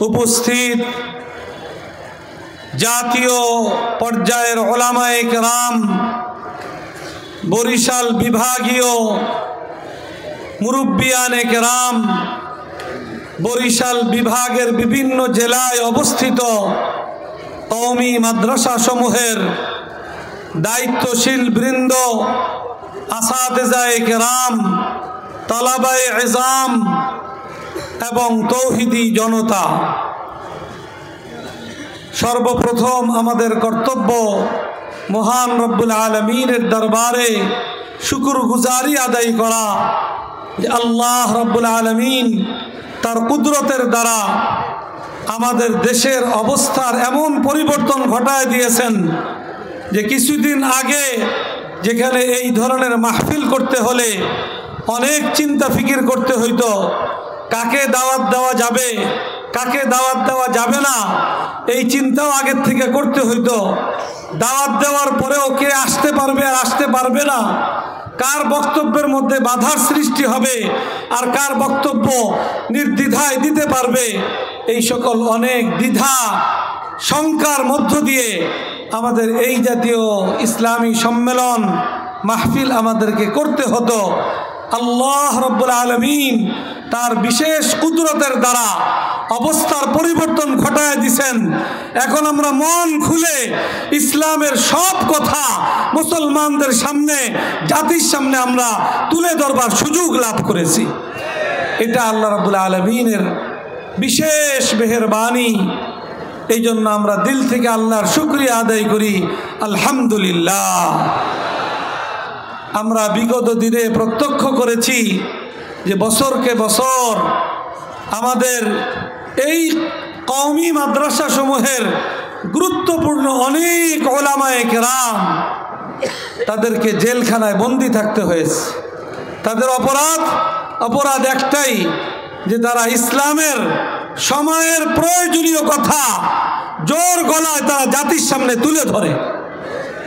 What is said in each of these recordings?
উপস্থিত জাতীয় পর্যায়ের উলামায়ে কেরাম, বরিশাল বিভাগীয় মুরব্বিয়ানে কেরাম, বরিশাল বিভাগের বিভিন্ন জেলায় অবস্থিত কওমি মাদ্রাসা সমূহের দায়িত্বশীল বৃন্দ, আসাতেজায়ে কেরাম, তালাবায়ে ইজাম এবং তৌহিদি জনতা, সর্বপ্রথম আমাদের কর্তব্য মহান রব্বুল আলামিনের দরবারে শুকরগুজারি আদায় করা যে আল্লাহ রব্বুল আলামিন তার কুদরতের দ্বারা আমাদের দেশের অবস্থার এমন পরিবর্তন ঘটায় দিয়েছেন যে কিছুদিন আগে যেখানে এই ধরনের মাহফিল করতে হলে অনেক চিন্তা ফিকির করতে হইতো, কাকে দাওয়াত দেওয়া যাবে, কাকে দাওয়াত দেওয়া যাবে না, এই চিন্তাও আগের থেকে করতে হইতো। দাওয়াত দেওয়ার পরেও কে আসতে পারবে আর আসতে পারবে না, কার বক্তব্যের মধ্যে বাধার সৃষ্টি হবে আর কার বক্তব্য নির্দ্বিধায় দিতে পারবে, এই সকল অনেক দ্বিধা শঙ্কার মধ্য দিয়ে আমাদের এই জাতীয় ইসলামী সম্মেলন মাহফিল আমাদেরকে করতে হতো। আল্লাহ রব্বুল আলামিন তার বিশেষ কুদরতের দ্বারা অবস্থার পরিবর্তন ঘটায় দিয়েছেন। এখন আমরা মন খুলে ইসলামের সব কথা মুসলমানদের সামনে, জাতির সামনে আমরা তুলে ধরবার সুযোগ লাভ করেছি। এটা আল্লাহ রাব্বুল আলামিনের বিশেষ মেহেরবানি। এই জন্য আমরা দিল থেকে আল্লাহর শুকরিয়া আদায় করি, আলহামদুলিল্লাহ। আমরা বিগত দিনে প্রত্যক্ষ করেছি যে বছরকে বছর আমাদের এই কওমি মাদ্রাসা সমূহের গুরুত্বপূর্ণ অনেক উলামায়ে কেরাম তাদেরকে জেলখানায় বন্দী থাকতে হয়েছে। তাদের অপরাধ একটাই যে তারা ইসলামের সময়ের প্রয়োজনীয় কথা জোর গলায় তারা জাতির সামনে তুলে ধরে,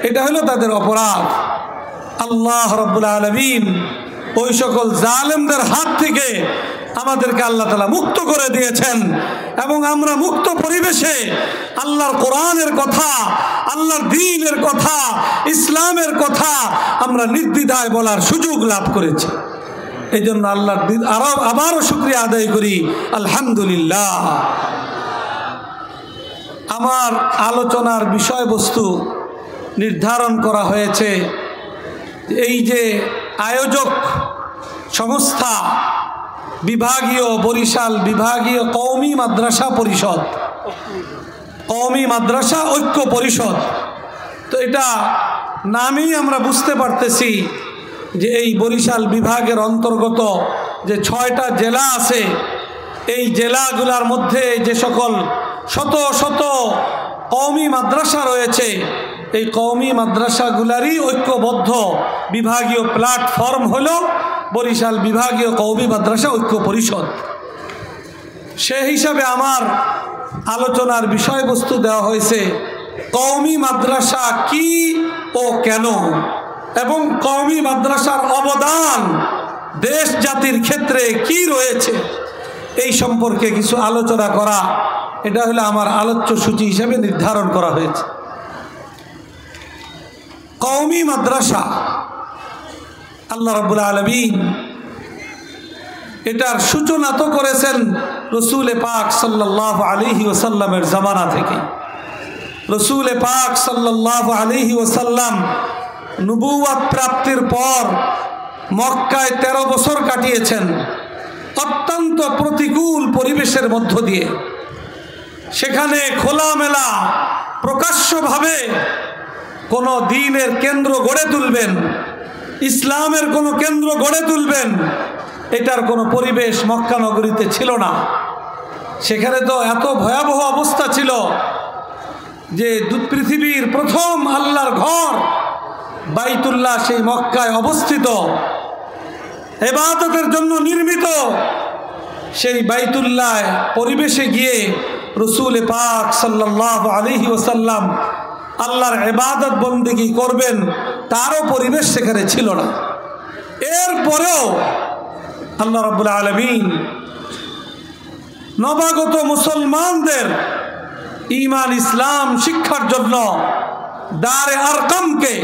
এটা হলো তাদের অপরাধ। আল্লাহ রাব্বুল আলামিন ওই সকল জালেমদের হাত থেকে আমাদেরকে আল্লাহ তাআলা মুক্ত করে দিয়েছেন এবং আমরা মুক্ত পরিবেশে আল্লাহর কোরআনের কথা, আল্লাহর দ্বীনের কথা, ইসলামের কথা আমরা নির্দ্বিধায় বলার সুযোগ লাভ করেছি। এই জন্য আল্লাহর আবারও শুকরিয়া আদায় করি, আলহামদুলিল্লাহ। আমার আলোচনার বিষয়বস্তু নির্ধারণ করা হয়েছে। এই যে আয়োজক সংস্থা বিভাগীয় বরিশাল বিভাগীয় কওমি মাদ্রাসা পরিষদ, কওমি মাদ্রাসা ঐক্য পরিষদ, তো এটা নামেই আমরা বুঝতে পারতেছি যে এই বরিশাল বিভাগের অন্তর্গত যে 6টা জেলা আছে, এই জেলাগুলোর মধ্যে যে সকল শত শত কওমি মাদ্রাসা রয়েছে, এই কওমি মাদ্রাসাগুলারই ঐক্যবদ্ধ বিভাগীয় প্ল্যাটফর্ম হলো বরিশাল বিভাগীয় কওমি মাদ্রাসা ঐক্য পরিষদ। সে হিসাবে আমার আলোচনার বিষয়বস্তু দেওয়া হয়েছে কওমি মাদ্রাসা কি ও কেন, এবং কওমি মাদ্রাসার অবদান দেশ জাতির ক্ষেত্রে কি রয়েছে, এই সম্পর্কে কিছু আলোচনা করা, এটা হলো আমার আলোচ্য সূচি হিসেবে নির্ধারণ করা হয়েছে। কওমি মাদ্রাসা আল্লাহ রাব্বুল আলামিন এটার সূচনা তো করেছেন রসুল পাক সাল্লাল্লাহু আলাইহি ওয়াসাল্লামের জামানা থেকে। রসুল পাক সাল্লাল্লাহু আলাইহি ওয়াসাল্লাম নবুয়ত প্রাপ্তির পর মক্কায় 13 বছর কাটিয়েছেন অত্যন্ত প্রতিকূল পরিবেশের মধ্য দিয়ে। সেখানে খোলামেলা প্রকাশ্যভাবে কোনো দ্বীনের কেন্দ্র গড়ে তুলবেন, ইসলামের কোনো কেন্দ্র গড়ে তুলবেন, এটার কোনো পরিবেশ মক্কা নগরীতে ছিল না। সেখানে তো এত ভয়াবহ অবস্থা ছিল যে পৃথিবীর প্রথম আল্লাহর ঘর বাইতুল্লাহ সেই মক্কায় অবস্থিত, ইবাদতের জন্য নির্মিত। সেই বাইতুল্লাহ পরিবেশে গিয়ে রসুল পাক সাল্লাল্লাহু আলাইহি ওয়াসাল্লাম আল্লাহর ইবাদত বন্দেগী করবেন, তারও পরিবেশ সেখানে ছিল না। এরপরেও আল্লাহ রাব্বুল আলামিন নবাগত মুসলমানদের ঈমান ইসলাম শিক্ষার জন্য দারে আরকামকে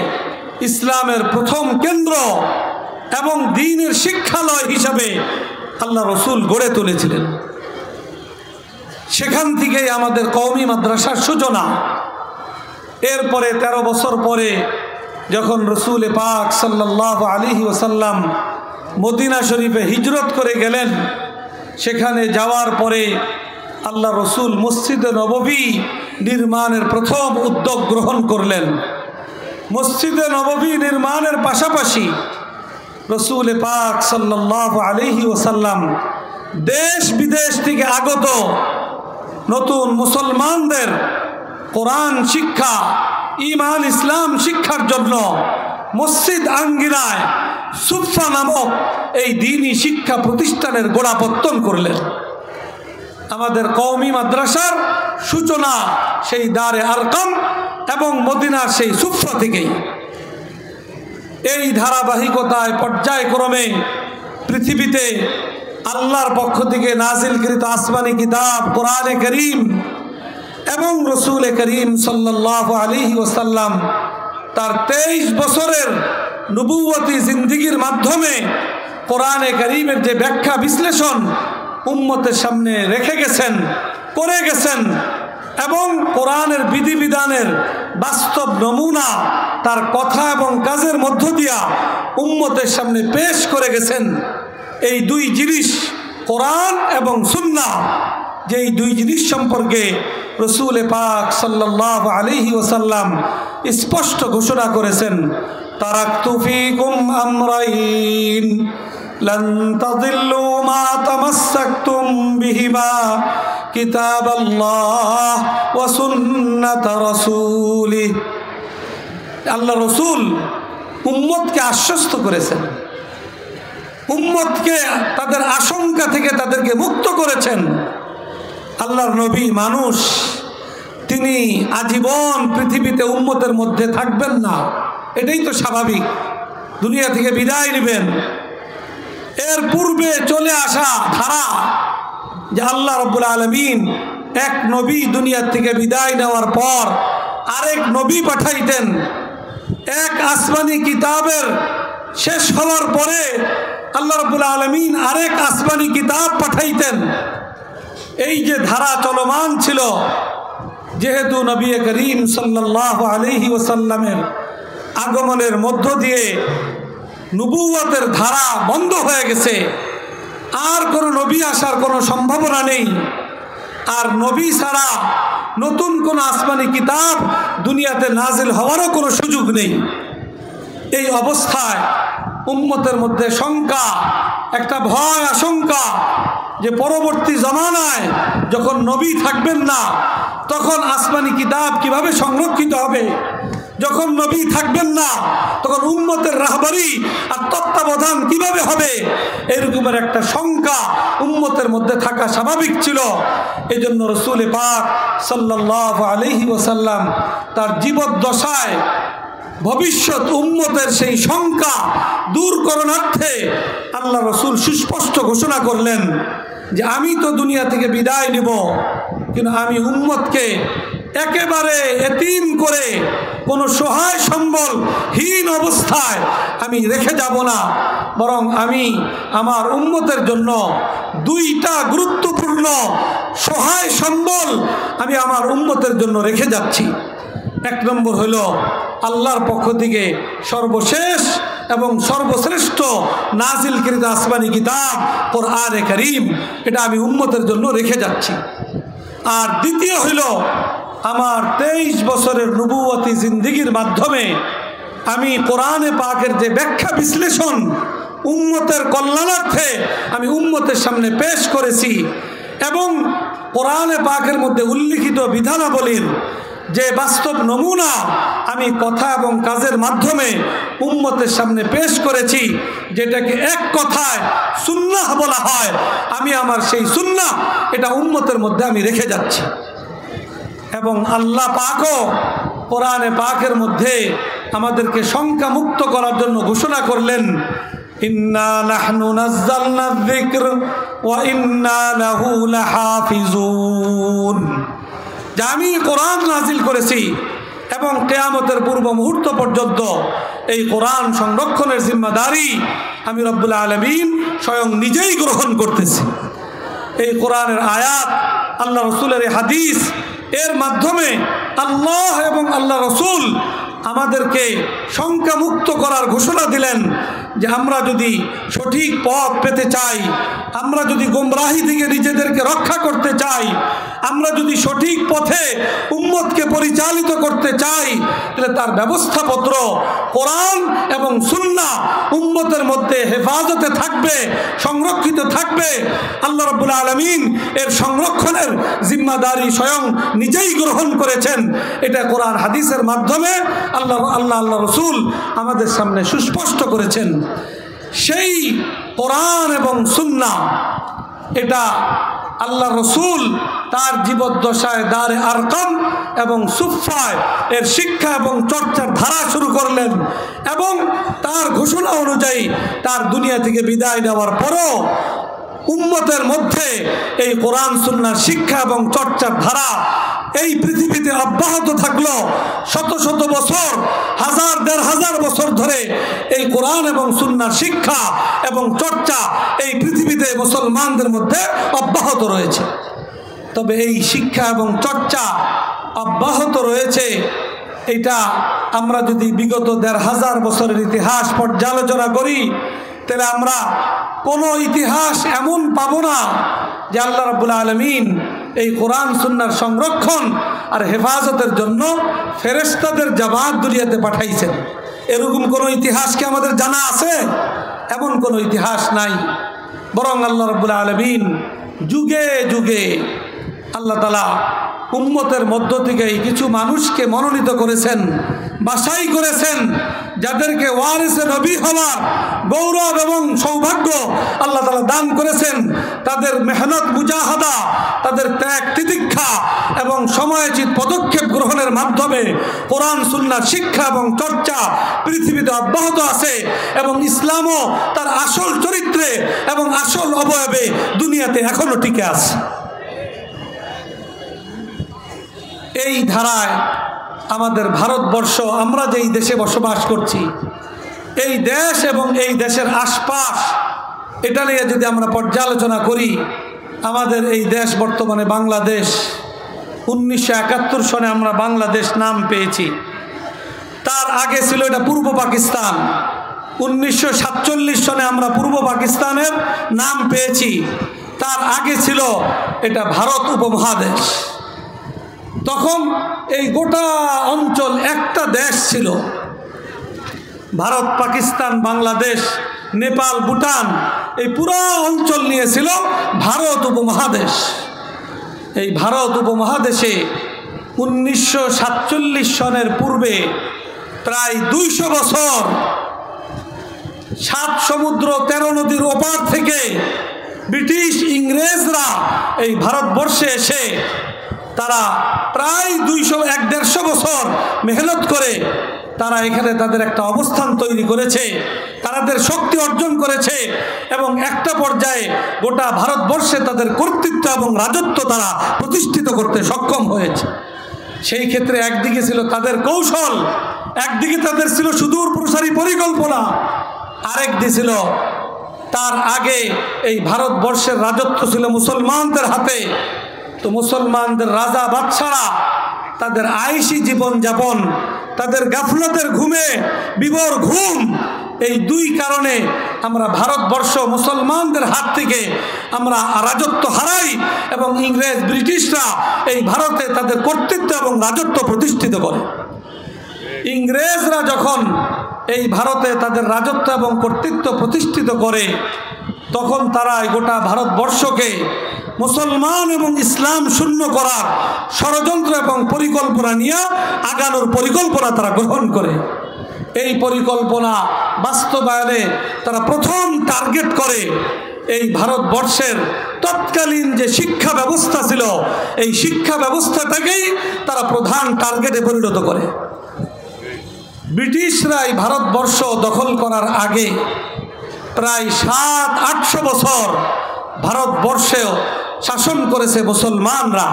ইসলামের প্রথম কেন্দ্র এবং দ্বীনের শিক্ষালয় হিসাবে আল্লাহ রসুল গড়ে তুলেছিলেন। সেখান থেকেই আমাদের কওমি মাদ্রাসার সূচনা। এরপরে 13 বছর পরে যখন রসুল পাক সাল্লাল্লাহু আলাইহি ওয়াসাল্লাম মদিনা শরীফে হিজরত করে গেলেন, সেখানে যাওয়ার পরে আল্লাহ রসুল মসজিদে নববী নির্মাণের প্রথম উদ্যোগ গ্রহণ করলেন। মসজিদে নববী নির্মাণের পাশাপাশি রসুল পাক সাল্লাল্লাহু আলাইহি ওয়াসাল্লাম দেশ বিদেশ থেকে আগত নতুন মুসলমানদের কোরআন শিক্ষা, ঈমান ইসলাম শিক্ষার জন্য মসজিদ আঙ্গিনায় সুফা নামক এই দ্বীনি শিক্ষা প্রতিষ্ঠানের গোড়াপত্তন করলেন। আমাদের কওমি মাদ্রাসার সূচনা সেই দারে আরকাম এবং মদিনার সেই সুফা থেকেই। এই ধারাবাহিকতায় পর্যায়ক্রমে পৃথিবীতে আল্লাহর পক্ষ থেকে নাজিলকৃত আসমানি কিতাব কোরআনে কারীম এবং রসুল করিম সাল্লাল্লাহু আলাইহি ওয়াসাল্লাম তার 23 বছরের নবুয়তি জিন্দেগীর মাধ্যমে কোরআনে কারীমের যে ব্যাখ্যা বিশ্লেষণ উম্মতের সামনে রেখে গেছেন, করে গেছেন এবং কোরআনের বিধিবিধানের বাস্তব নমুনা তার কথা এবং কাজের মধ্য দিয়া উম্মতের সামনে পেশ করে গেছেন। এই দুই জিনিস কোরআন এবং সুন্নাহ, যেই দুই জিনিস সম্পর্কে রসুল পাক সাল্লাল্লাহু আলাইহি ওয়াসাল্লাম স্পষ্ট ঘোষণা করেছেন, তারাকতু ফীকুম আমরাইন লান তাদিল্লু মা তামাসসাকতুম বিহিমা কিতাবাল্লাহ ওয়া সুন্নাত রাসূলিহি। আল্লাহ রসুল উম্মতকে আশ্বস্ত করেছেন, উম্মতকে তাদের আশঙ্কা থেকে তাদেরকে মুক্ত করেছেন। আল্লাহর নবী মানুষ, তিনি আজীবন পৃথিবীতে উম্মতের মধ্যে থাকবেন না, এটাই তো স্বাভাবিক। দুনিয়া থেকে বিদায় নেবেন। এর পূর্বে চলে আসা ধারা যে আল্লাহ রাব্বুল আলামিন এক নবী দুনিয়া থেকে বিদায় নেওয়ার পর আরেক নবী পাঠাইতেন। এক আসমানি কিতাবের শেষ হওয়ার পরে আল্লাহ রাব্বুল আলামিন আরেক আসমানি কিতাব পাঠাইতেন। এই যে ধারা চলমান ছিল, যেহেতু নবী করিম সাল্লাল্লাহু আলাইহি ওয়াসাল্লামের আগমনের মধ্য দিয়ে নবুয়তের ধারা বন্ধ হয়ে গেছে, আর কোনো নবী আসার কোনো সম্ভাবনা নেই, আর নবী ছাড়া নতুন কোনো আসমানি কিতাব দুনিয়াতে নাজিল হওয়ারও কোনো সুযোগ নেই। এই অবস্থায় উম্মতের মধ্যে শঙ্কা, একটা ভয় আশঙ্কা যে পরবর্তী জমানায় যখন নবী থাকবেন না তখন আসমানি কিতাব কিভাবে সংরক্ষিত হবে, যখন নবী থাকবেন না তখন উম্মতের রাহবারি আর তত্ত্বাবধান কিভাবে হবে, এরকমের একটা শঙ্কা উম্মতের মধ্যে থাকা স্বাভাবিক ছিল। এই জন্য রসুল পাক সাল্লাল্লাহু আলাইহি ওয়াসাল্লাম তার জীবদ্দশায় ভবিষ্যৎ উম্মতের সেই শঙ্কা দূর করণার্থে আল্লাহ রসুল সুস্পষ্ট ঘোষণা করলেন যে আমি তো দুনিয়া থেকে বিদায় নেব, কিন্তু আমি উম্মতকে একেবারে এতিম করে কোনো সহায় সম্বলহীন অবস্থায় আমি রেখে যাব না, বরং আমি আমার উম্মতের জন্য দুইটা গুরুত্বপূর্ণ সহায় সম্বল আমি আমার উম্মতের জন্য রেখে যাচ্ছি। এক নম্বর হইল আল্লাহর পক্ষ থেকে সর্বশেষ এবং সর্বশ্রেষ্ঠ নাজিলকৃত আসমানি কিতাব কোরআনে কারীম, এটা আমি উম্মতের জন্য রেখে যাচ্ছি। আর দ্বিতীয় হইল আমার 23 বছরের নবুয়তি জিন্দেগীর মাধ্যমে আমি কোরআনে পাকের যে ব্যাখ্যা বিশ্লেষণ উম্মতের কল্যাণার্থে আমি উম্মতের সামনে পেশ করেছি এবং কোরআনে পাকের মধ্যে উল্লিখিত বিধানাবলীর যে বাস্তব নমুনা আমি কথা এবং কাজের মাধ্যমে উম্মতের সামনে পেশ করেছি, যেটাকে এক কথায় সুন্নাহ বলা হয়, আমি আমার সেই সুন্নাহ এটা উম্মতের মধ্যে আমি রেখে যাচ্ছি। এবং আল্লাহ পাকও কোরআনে পাকের মধ্যে আমাদেরকে শঙ্কা মুক্ত করার জন্য ঘোষণা করলেন, ইন্না নাহনু নাযালনা যিকর ওয়া ইন্না লাহু লাহাফিজুন, যে আমি কোরআন নাজিল করেছি এবং কিয়ামতের পূর্ব মুহূর্ত পর্যন্ত এই কোরআন সংরক্ষণের জিম্মাদারি আমি রব্বুল আলামিন স্বয়ং নিজেই গ্রহণ করতেছি। এই কোরআনের আয়াত, আল্লাহ রসুলের হাদিস, এর মাধ্যমে আল্লাহ এবং আল্লাহ রসুল আমাদেরকে শঙ্কামুক্ত করার ঘোষণা দিলেন যে আমরা যদি সঠিক পথ পেতে চাই, আমরা যদি গোমরাহি থেকে নিজেদেরকে রক্ষা করতে চাই, আমরা যদি সঠিক পথে উম্মতকে পরিচালিত করতে চাই, তাহলে তার ব্যবস্থাপত্র কোরআন এবং সুন্নাহ উম্মতের মধ্যে হেফাজতে থাকবে, সংরক্ষিত থাকবে। আল্লাহ রাব্বুল আলামিন এর সংরক্ষণের জিম্মাদারি স্বয়ং নিজেই গ্রহণ করেছেন। এটা কোরআন হাদিসের মাধ্যমে আল্লাহ রসুল আমাদের সামনে সুস্পষ্ট করেছেন। সেই কোরআন এবং সুন্নাহ, এটা আল্লাহ রসুল তার জীবদ্দশায় দারে আরকাম এবং সুফফায় এর শিক্ষা এবং চর্চার ধারা শুরু করলেন, এবং তার ঘোষণা অনুযায়ী তার দুনিয়া থেকে বিদায় নেওয়ার পরও উম্মতের মধ্যে এই কোরআন সুন্নাহর শিক্ষা এবং চর্চার ধারা এই পৃথিবীতে অব্যাহত থাকলো। শত শত বছর, হাজার দেড় হাজার বছর ধরে এই কোরআন এবং সুন্নাহর শিক্ষা এবং চর্চা এই পৃথিবীতে মুসলমানদের মধ্যে অব্যাহত রয়েছে। তবে এই শিক্ষা এবং চর্চা অব্যাহত রয়েছে, এটা আমরা যদি বিগত দেড় হাজার বছরের ইতিহাস পর্যালোচনা করি, তাহলে আমরা কোনো ইতিহাস এমন পাবো না যে আল্লাহ রাব্বুল আলামিন এই কোরআন সুন্নাহর সংরক্ষণ আর হেফাজতের জন্য ফেরেশতাদের জামাত দুনিয়াতে পাঠাইছেন। এরকম কোনো ইতিহাস কি আমাদের জানা আছে? এমন কোনো ইতিহাস নাই। বরং আল্লাহ রাব্বুল আলামিন যুগে যুগে আল্লাহ তাআলা উম্মতের মধ্য থেকেই কিছু মানুষকে মনোনীত করেছেন, বাছাই করেছেন, যাদেরকে ওয়ারিসে নবী হওয়ার গৌরব এবং সৌভাগ্য আল্লাহ তাআলা দান করেছেন। তাদের মেহনত মুজাহাদা, তাদের ত্যাগ তিতিক্ষা এবং সময়োচিত পদক্ষেপ গ্রহণের মাধ্যমে কোরআন সুন্নাহর শিক্ষা এবং চর্চা পৃথিবীতে অব্যাহত আছে, এবং ইসলামও তার আসল চরিত্রে এবং আসল অবয়বে দুনিয়াতে এখনো টিকে আছে। এই ধারায় আমাদের ভারতবর্ষ, আমরা যেই দেশে বসবাস করছি, এই দেশ এবং এই দেশের আশপাশ, এটা নিয়ে যদি আমরা পর্যালোচনা করি, আমাদের এই দেশ বর্তমানে বাংলাদেশ। 1971 সনে আমরা বাংলাদেশ নাম পেয়েছি। তার আগে ছিল এটা পূর্ব পাকিস্তান। 1947 সনে আমরা পূর্ব পাকিস্তানের নাম পেয়েছি। তার আগে ছিল এটা ভারত উপমহাদেশ। তখন এই গোটা অঞ্চল একটা দেশ ছিল। ভারত, পাকিস্তান, বাংলাদেশ, নেপাল, ভুটান, এই পুরো অঞ্চল নিয়েছিল ভারত উপমহাদেশ। এই ভারত উপমহাদেশে 1947 সনের পূর্বে প্রায় 200 বছর 7 সমুদ্র 13 নদীর ওপার থেকে ব্রিটিশ ইংরেজরা এই ভারতবর্ষে এসে তারা প্রায় 200-150 বছর মেহনত করে তারা এখানে তাদের একটা অবস্থান তৈরি করেছে, তাদের শক্তি অর্জন করেছে, এবং একটা পর্যায়ে গোটা ভারতবর্ষে তাদের কর্তৃত্ব এবং রাজত্ব তারা প্রতিষ্ঠিত করতে সক্ষম হয়েছে। সেই ক্ষেত্রে একদিকে ছিল তাদের কৌশল, একদিকে তাদের ছিল সুদূর প্রসারী পরিকল্পনা, আরেকদিকে ছিল তার আগে এই ভারতবর্ষের রাজত্ব ছিল মুসলমানদের হাতে। তো মুসলমানদের রাজা বাদশারা তাদের আয়েশি জীবনযাপন, তাদের গাফলতের ঘুমে বিভোর ঘুম, এই দুই কারণে আমরা ভারতবর্ষ মুসলমানদের হাত থেকে আমরা রাজত্ব হারাই, এবং ইংরেজ ব্রিটিশরা এই ভারতে তাদের কর্তৃত্ব এবং রাজত্ব প্রতিষ্ঠিত করে। ইংরেজরা যখন এই ভারতে তাদের রাজত্ব এবং কর্তৃত্ব প্রতিষ্ঠিত করে, তখন তারা গোটা ভারতবর্ষকে মুসলমান এবং ইসলাম শূন্য করার ষড়যন্ত্র এবং পরিকল্পনা নিয়ে আগানোর পরিকল্পনা তারা গ্রহণ করে। এই পরিকল্পনা বাস্তবায়নে তারা প্রথম টার্গেট করে এই ভারতবর্ষের তৎকালীন যে শিক্ষা ব্যবস্থা ছিল, এই শিক্ষা ব্যবস্থাটাকেই তারা প্রধান টার্গেটে পরিণত করে। ব্রিটিশরা এই ভারতবর্ষ দখল করার আগে প্রায় 700-800 বছর ভারতবর্ষেও শাসন করেছে মুসলমানরা।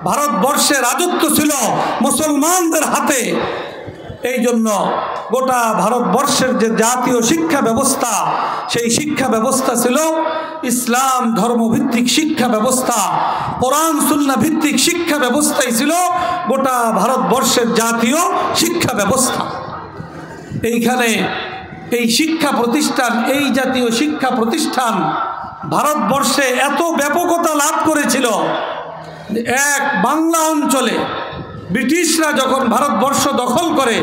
ভারতবর্ষে রাজত্ব ছিল মুসলমানদের হাতে। এই জন্য গোটা ভারতবর্ষের যে জাতীয় শিক্ষা ব্যবস্থা, সেই শিক্ষা ব্যবস্থা ছিল ইসলাম ধর্মভিত্তিক শিক্ষা ব্যবস্থা, কোরআন সুন্নাহ ভিত্তিক শিক্ষা ব্যবস্থাই ছিল গোটা ভারতবর্ষের জাতীয় শিক্ষা ব্যবস্থা। এইখানে এই শিক্ষা প্রতিষ্ঠান, এই জাতীয় শিক্ষা প্রতিষ্ঠান ভারতবর্ষে এত ব্যাপকতা লাভ করেছিল, এক বাংলা অঞ্চলে ব্রিটিশরা যখন ভারতবর্ষ দখল করে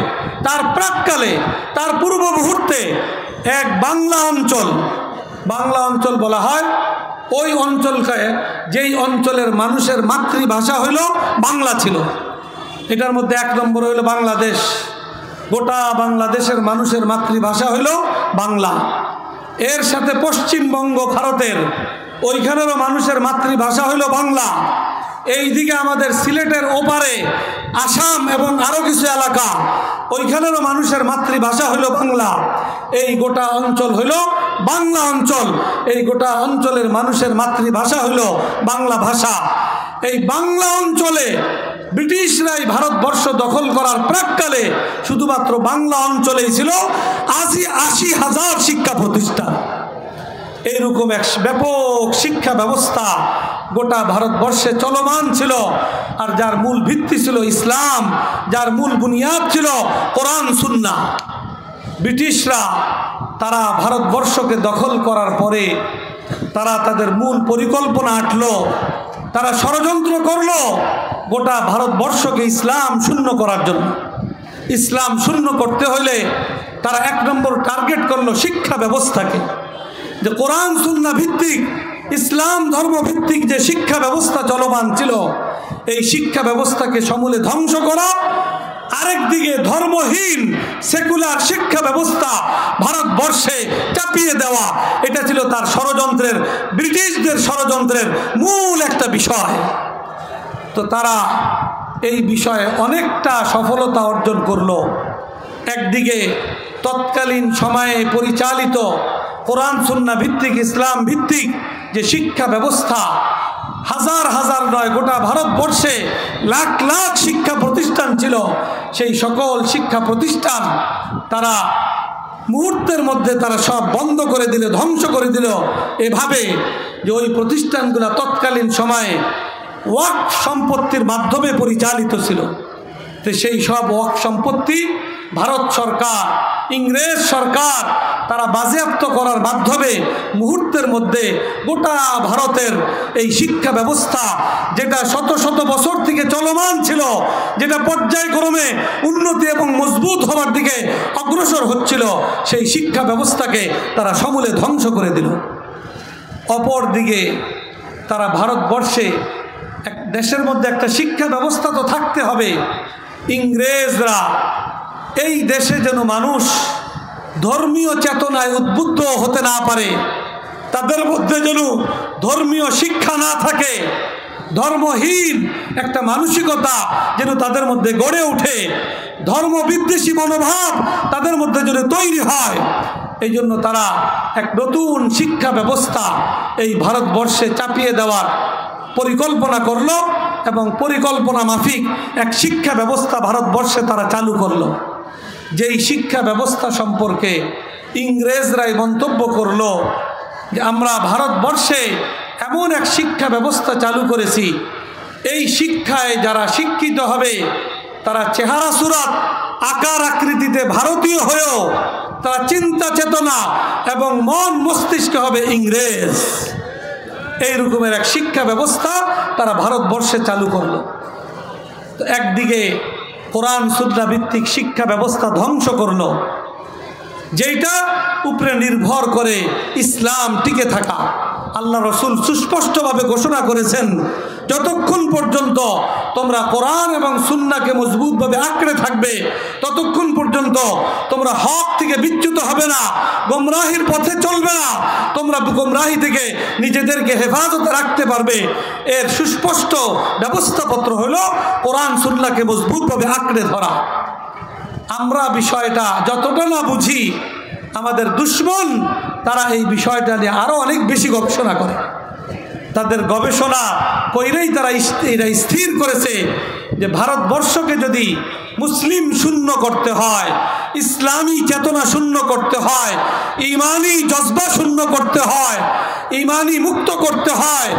তার প্রাককালে, তার পূর্ব মুহূর্তে এক বাংলা অঞ্চল বলা হয় ওই অঞ্চলকে, যেই অঞ্চলের মানুষের মাতৃভাষা হইল বাংলা ছিল। এটার মধ্যে 1 নম্বর হইল বাংলাদেশ। গোটা বাংলাদেশের মানুষের মাতৃভাষা হইল বাংলা। এর সাথে পশ্চিমবঙ্গ ভারতের, ওইখানেরও মানুষের মাতৃভাষা হইল বাংলা। এই দিকে আমাদের সিলেটের ওপারে আসাম এবং আরও কিছু এলাকা, ওইখানেরও মানুষের মাতৃভাষা হইল বাংলা। এই গোটা অঞ্চল হইল বাংলা অঞ্চল। এই গোটা অঞ্চলের মানুষের মাতৃভাষা হইল বাংলা ভাষা। এই বাংলা অঞ্চলে ব্রিটিশরাই ভারতবর্ষ দখল করার প্রাককালে শুধুমাত্র বাংলা অঞ্চলেই ছিল 80,000 শিক্ষা প্রতিষ্ঠান। এইরকম এক ব্যাপক শিক্ষা ব্যবস্থা গোটা ভারতবর্ষে চলমান ছিল। আর যার মূল ভিত্তি ছিল ইসলাম, যার মূল বুনিয়াদ ছিল কোরআন সুন্নাহ। ব্রিটিশরা তারা ভারতবর্ষকে দখল করার পরে তারা তাদের মূল পরিকল্পনা আঁটলো, তারা ষড়যন্ত্র করলো গোটা ভারতবর্ষকে ইসলাম শূন্য করার জন্য। ইসলাম শূন্য করতে হলে তারা 1 নম্বর টার্গেট করলো শিক্ষা ব্যবস্থাকে, যে কোরআন সুন্নাহ ভিত্তিক ইসলাম ধর্মভিত্তিক যে শিক্ষা ব্যবস্থা চলমান ছিল, এই শিক্ষা ব্যবস্থাকে সমূলে ধ্বংস করা। আরেকদিকে ধর্মহীন সেকুলার শিক্ষা ব্যবস্থা ভারতবর্ষে চাপিয়ে দেওয়া, এটা ছিল তার ষড়যন্ত্রের, ব্রিটিশদের ষড়যন্ত্রের মূল একটা বিষয়। তো তারা এই বিষয়ে অনেকটা সফলতা অর্জন করলো। একদিকে তৎকালীন সময়ে পরিচালিত কোরআন সুন্নাহ ভিত্তিক ইসলাম ভিত্তিক যে শিক্ষা ব্যবস্থা, হাজার হাজার নয়, গোটা ভারতবর্ষে লাখ লাখ শিক্ষা প্রতিষ্ঠান ছিল। সেই সকল শিক্ষা প্রতিষ্ঠান তারা মুহূর্তের মধ্যে তারা সব বন্ধ করে দিল, ধ্বংস করে দিল, এভাবে যে ওই প্রতিষ্ঠানগুলো তৎকালীন সময়ে ওয়াকফ সম্পত্তির মাধ্যমে পরিচালিত ছিল। তো সেই সব ওয়াকফ সম্পত্তি ভারত সরকার, ইংরেজ সরকার তারা বাজেয়াপ্ত করার মাধ্যমে মুহূর্তের মধ্যে গোটা ভারতের এই শিক্ষা ব্যবস্থা, যেটা শত শত বছর থেকে চলমান ছিল, যেটা পর্যায়ক্রমে উন্নতি এবং মজবুত হওয়ার দিকে অগ্রসর হচ্ছিল, সেই শিক্ষা ব্যবস্থাকে তারা সমূলে ধ্বংস করে দিল। অপর দিকে তারা ভারতবর্ষে এক দেশের মধ্যে একটা শিক্ষা ব্যবস্থা তো থাকতে হবে। ইংরেজরা এই দেশে যেন মানুষ ধর্মীয় চেতনায় উদ্বুদ্ধ হতে না পারে, তাদের মধ্যে যেন ধর্মীয় শিক্ষা না থাকে, ধর্মহীন একটা মানসিকতা যেন তাদের মধ্যে গড়ে ওঠে, ধর্মবিদ্বেষী মনোভাব তাদের মধ্যে যেন তৈরি হয়। এই জন্য তারা এক নতুন শিক্ষা ব্যবস্থা এই ভারতবর্ষে চাপিয়ে দেওয়ার পরিকল্পনা করলো এবং পরিকল্পনা মাফিক এক শিক্ষা ব্যবস্থা ভারতবর্ষে তারা চালু করলো। যেই শিক্ষা ব্যবস্থা সম্পর্কে ইংরেজরাই মন্তব্য করলো যে আমরা ভারতবর্ষে এমন এক শিক্ষা ব্যবস্থা চালু করেছি, এই শিক্ষায় যারা শিক্ষিত হবে তারা চেহারা সুরাত আকার আকৃতিতে ভারতীয় হয়েও তারা চিন্তা চেতনা এবং মন মস্তিষ্ক হবে ইংরেজ। এই রকমের এক শিক্ষা ব্যবস্থা তারা ভারতবর্ষে চালু করলো। তো একদিকে কোরআন সুন্নাহ ভিত্তিক শিক্ষা ব্যবস্থা ধ্বংস করলো, যেটা উপরে নির্ভর করে ইসলাম টিকে থাকা। আল্লাহ রসুল সুস্পষ্টভাবে ঘোষণা করেছেন, যতক্ষণ পর্যন্ত তোমরা কোরআন এবং সুন্নাহকে মজবুতভাবে আঁকড়ে থাকবে, ততক্ষণ পর্যন্ত তোমরা হক থেকে বিচ্যুত হবে না, গোমরাহির পথে চলবে না, তোমরা গোমরাহি থেকে নিজেদেরকে হেফাজতে রাখতে পারবে। এর সুস্পষ্ট ব্যবস্থাপত্র হলো কোরআন সুন্নাহকে মজবুতভাবে আঁকড়ে ধরা। আমরা বিষয়টা যতটা না বুঝি, আমাদের দুশ্মন তারা এই বিষয়টা নিয়ে আরও অনেক বেশি গবেষণা করে। তাদের গবেষণা কইরেই তারা এরা স্থির করেছে যে ভারতবর্ষকে যদি মুসলিম শূন্য করতে হয়, ইসলামী চেতনা শূন্য করতে হয়, ইমানি জজবা শূন্য করতে হয়, ইমানি মুক্ত করতে হয়,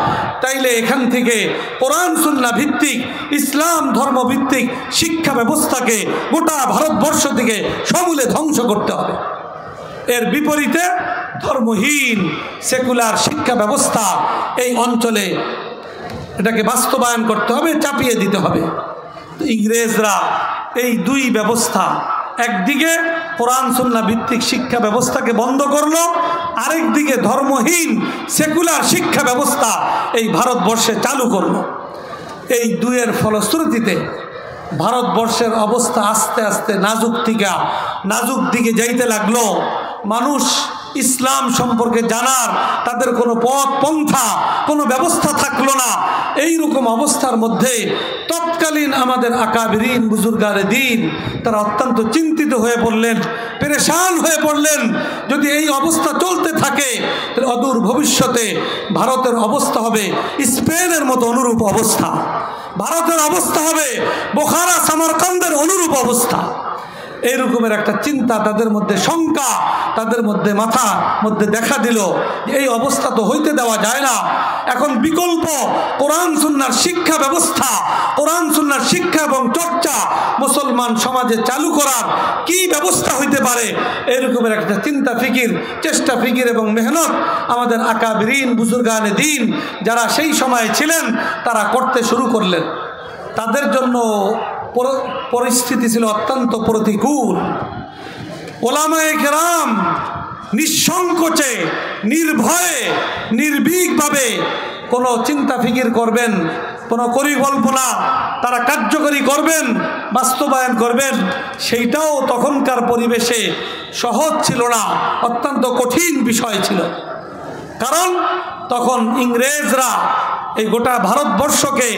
তাইলে এখান থেকে কোরআন সুন্নাহ ভিত্তিক ইসলাম ধর্ম ভিত্তিক শিক্ষা ব্যবস্থাকে গোটা ভারতবর্ষ থেকে সমূলে ধ্বংস করতে হবে। এর বিপরীতে ধর্মহীন সেকুলার শিক্ষা ব্যবস্থা এই অঞ্চলে এটাকে বাস্তবায়ন করতে হবে, চাপিয়ে দিতে হবে। ইংরেজরা এই দুই ব্যবস্থা, একদিকে কোরআন সুন্নাহ ভিত্তিক শিক্ষা ব্যবস্থাকে বন্ধ করলো, আরেকদিকে ধর্মহীন সেকুলার শিক্ষা ব্যবস্থা এই ভারতবর্ষে চালু করলো। এই দুইয়ের ফলশ্রুতিতে ভারতবর্ষের অবস্থা আস্তে আস্তে নাজুক দিকে যাইতে লাগলো। মানুষ ইসলাম সম্পর্কে জানার তাদের কোনো পথ পন্থা, কোনো ব্যবস্থা থাকলো না। এই রকম অবস্থার মধ্যে তৎকালীন আমাদের আকাবিরিন বুজুর্গারে দিন তারা অত্যন্ত চিন্তিত হয়ে পড়লেন, পেরেশান হয়ে পড়লেন। যদি এই অবস্থা চলতে থাকে তাহলে অদূর ভবিষ্যতে ভারতের অবস্থা হবে স্পেনের মতো অনুরূপ অবস্থা, ভারতের অবস্থা হবে বোখারা সামারকান্দের অনুরূপ অবস্থা। এইরকমের একটা চিন্তা তাদের মধ্যে, শঙ্কা তাদের মধ্যে মাথার মধ্যে দেখা দিল। এই অবস্থা তো হইতে দেওয়া যায় না। এখন বিকল্প কোরআন সুন্নাহর শিক্ষা ব্যবস্থা, কোরআন সুন্নাহর শিক্ষা এবং চর্চা মুসলমান সমাজে চালু করার কি ব্যবস্থা হইতে পারে, এরকমের একটা চিন্তা ফিকির, চেষ্টা ফিকির এবং মেহনত আমাদের আকাবিরিন বুজুর্গানে দিন যারা সেই সময়ে ছিলেন তারা করতে শুরু করলেন। তাদের জন্য পরিস্থিতি ছিল অত্যন্ত প্রতিকূল। ওলামায়ে কেরাম নিঃসংকোচে, নির্ভয়ে, নির্ভীকভাবে কোনো চিন্তা ফিকির করবেন, কোনো পরিকল্পনা তারা কার্যকরী করবেন, বাস্তবায়ন করবেন, সেইটাও তখনকার পরিবেশে সহজ ছিল না, অত্যন্ত কঠিন বিষয় ছিল। কারণ তখন ইংরেজরা এই গোটা ভারতবর্ষকে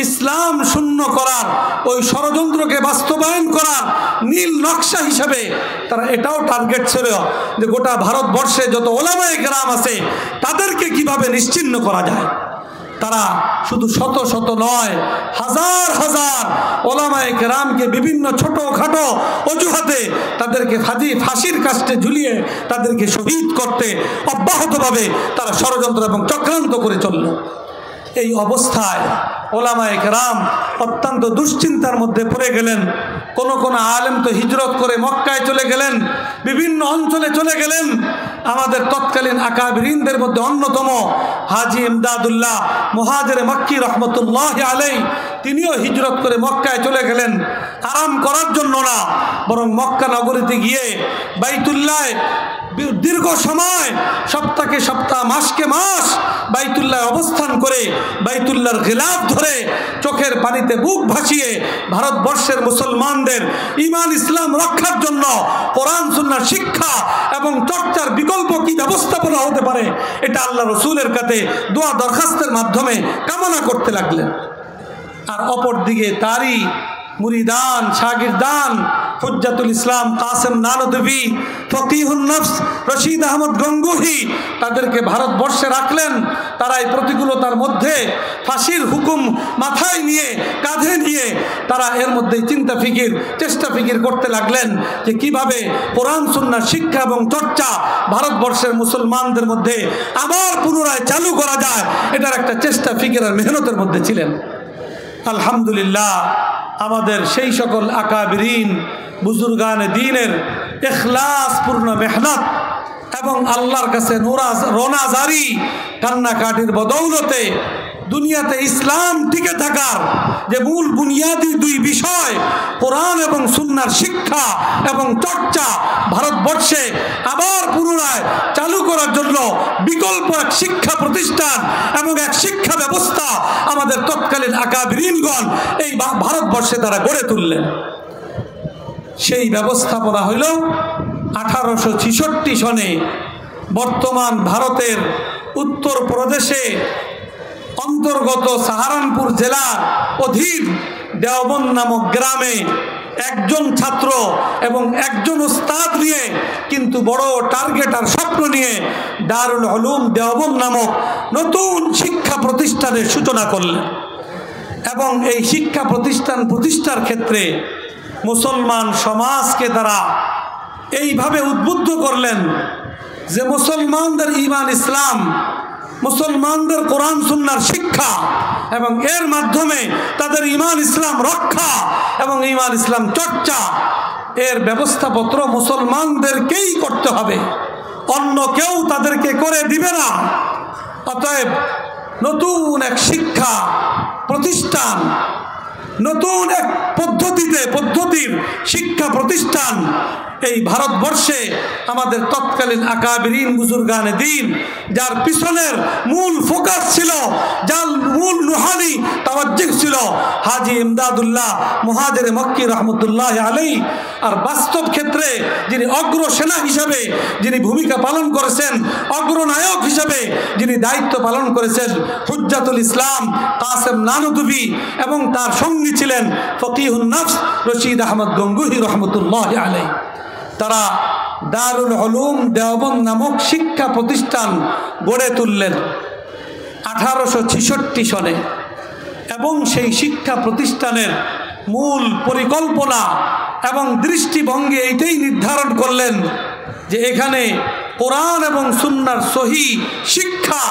ইসলাম শূন্য করার ওই ষড়যন্ত্রকে বাস্তবায়ন করার নীল নকশা হিসাবে তারা এটাও টার্গেট ছিল যে গোটা ভারতবর্ষে যত ওলামায়ে কেরাম আছে তাদেরকে কিভাবে নিশ্চিহ্ন করা যায়। তারা শুধু শত শত নয়, হাজার হাজার ওলামায়ে কেরামকে বিভিন্ন ছোটোখাটো অজুহাতে তাদেরকে ফাঁসির কাস্টে ঝুলিয়ে তাদেরকে শহীদ করতে অব্যাহতভাবে তারা ষড়যন্ত্র এবং চক্রান্ত করে চলল। এই অবস্থায় ওলামায়ে কেরাম অত্যন্ত দুশ্চিন্তার মধ্যে পড়ে গেলেন। কোন আলেম তো হিজরত করে মক্কায় চলে গেলেন, বিভিন্ন অঞ্চলে চলে গেলেন। আমাদের তৎকালীন আকাবিরিনদের মধ্যে অন্যতম হাজি ইমদাদুল্লাহ মুহাজিরে মক্কি রহমতুল্লাহ আলাইহি, তিনিও হিজরত করে মক্কায় চলে গেলেন। আরাম করার জন্য না, বরং মক্কা নগরীতে গিয়ে বাইতুল্লাহ দীর্ঘ সময়, সপ্তাহকে সপ্তাহ, মাসকে মাস বাইতুল্লাহ অবস্থান করে বাইতুল্লাহর খিলাফ ধরে চোখের পানিতে বুক ভাসিয়ে ভারতবর্ষের মুসলমানদের ঈমান ইসলাম রক্ষার জন্য কোরআন সুন্নাহর শিক্ষা এবং চর্চার বিকল্প কি ব্যবস্থাপনা হতে পারে এটা আল্লাহ রসুলের কাছে দোয়া দরখাস্তের মাধ্যমে কামনা করতে লাগলেন। আর অপর দিকে তারই মুরিদান, শাগিরদান হুজ্জাতুল ইসলাম কাসেম নানদভী, ফকিহুন নফস রশিদ আহমদ গঙ্গোহী তাদেরকে ভারতবর্ষে রাখলেন। তারা এই প্রতিকূলতার মধ্যে ফাঁসির হুকুম মাথায় নিয়ে, কাঁধে নিয়ে তারা এর মধ্যে চিন্তা ফিকির, চেষ্টা ফিকির করতে লাগলেন যে কিভাবে কোরআন সুন্নাহর শিক্ষা এবং চর্চা ভারতবর্ষের মুসলমানদের মধ্যে আবার পুনরায় চালু করা যায়। এটার একটা চেষ্টা ফিকির আর মেহনতের মধ্যে ছিলেন। আলহামদুলিল্লাহ, আমাদের সেই সকল আকাবিরিন বুজুর্গানে দ্বীনের ইখলাসপূর্ণ মেহনত এবং আল্লাহর কাছে রোনাজারি কান্নাকাটির বদৌলতে দুনিয়াতে ইসলাম টিকে থাকার যে মূল বুনিয়াদি দুই বিষয় কোরআন এবং সুন্নাহর শিক্ষা এবং চর্চা ভারতবর্ষে আবার পুনরায় চালু করার জন্য বিকল্প এক শিক্ষা প্রতিষ্ঠান এবং এক শিক্ষা ব্যবস্থা আমাদের তৎকালীন আকাবিরিনগণ এই ভারতবর্ষে তারা গড়ে তুললেন। সেই ব্যবস্থাপনা হইল 1866 সনে বর্তমান ভারতের উত্তর প্রদেশে অন্তর্গত সাহারানপুর জেলার অধীন দেওবন্দ নামক গ্রামে একজন ছাত্র এবং একজন উস্তাদ নিয়ে কিন্তু বড় টার্গেট আর স্বপ্ন নিয়ে দারুল উলুম দেওবন্দ নামক নতুন শিক্ষা প্রতিষ্ঠানের সূচনা করলেন। এবং এই শিক্ষা প্রতিষ্ঠান প্রতিষ্ঠার ক্ষেত্রে মুসলমান সমাজকে তারা এইভাবে উদ্বুদ্ধ করলেন যে মুসলমানদের ঈমান ইসলাম, মুসলমানদের কোরআন সুন্নাহর শিক্ষা এবং এর মাধ্যমে তাদের ঈমান ইসলাম রক্ষা এবং ঈমান ইসলাম চর্চা, এর ব্যবস্থাপত্র মুসলমানদেরকেই করতে হবে, অন্য কেউ তাদেরকে করে দিবে না। অতএব নতুন এক শিক্ষা প্রতিষ্ঠান, নতুন এক পদ্ধতির শিক্ষা প্রতিষ্ঠান এই ভারতবর্ষে আমাদের তৎকালীন আকাবিরিন বুজুর্গানে দ্বীন, যার পিছনের মূল ফোকাস ছিল, যার মূল রুহানি তাওয়াজ্জুহ ছিল হাজী ইমদাদুল্লাহ মুহাজির মক্কি রহমতুল্লাহ আলাইহি, আর বাস্তব ক্ষেত্রে যিনি অগ্রসেনা হিসাবে যিনি ভূমিকা পালন করেছেন, অগ্রনায়ক হিসাবে যিনি দায়িত্ব পালন করেছেন হুজ্জাতুল ইসলাম কাসেম নানুতুবি, এবং তার সঙ্গী ছিলেন ফকিহুন নফস রশিদ আহমদ গঙ্গুহি রহমতুল্লাহ আলাইহি। তারা দারুল উলুম দেওবন্দ নামক শিক্ষা প্রতিষ্ঠান গড়ে তুললেন 1866 সনে, এবং সেই শিক্ষা প্রতিষ্ঠানের মূল পরিকল্পনা এবং দৃষ্টিভঙ্গি এইটাই নির্ধারণ করলেন যে এখানে কোরআন এবং সুন্নাহর সহি শিক্ষা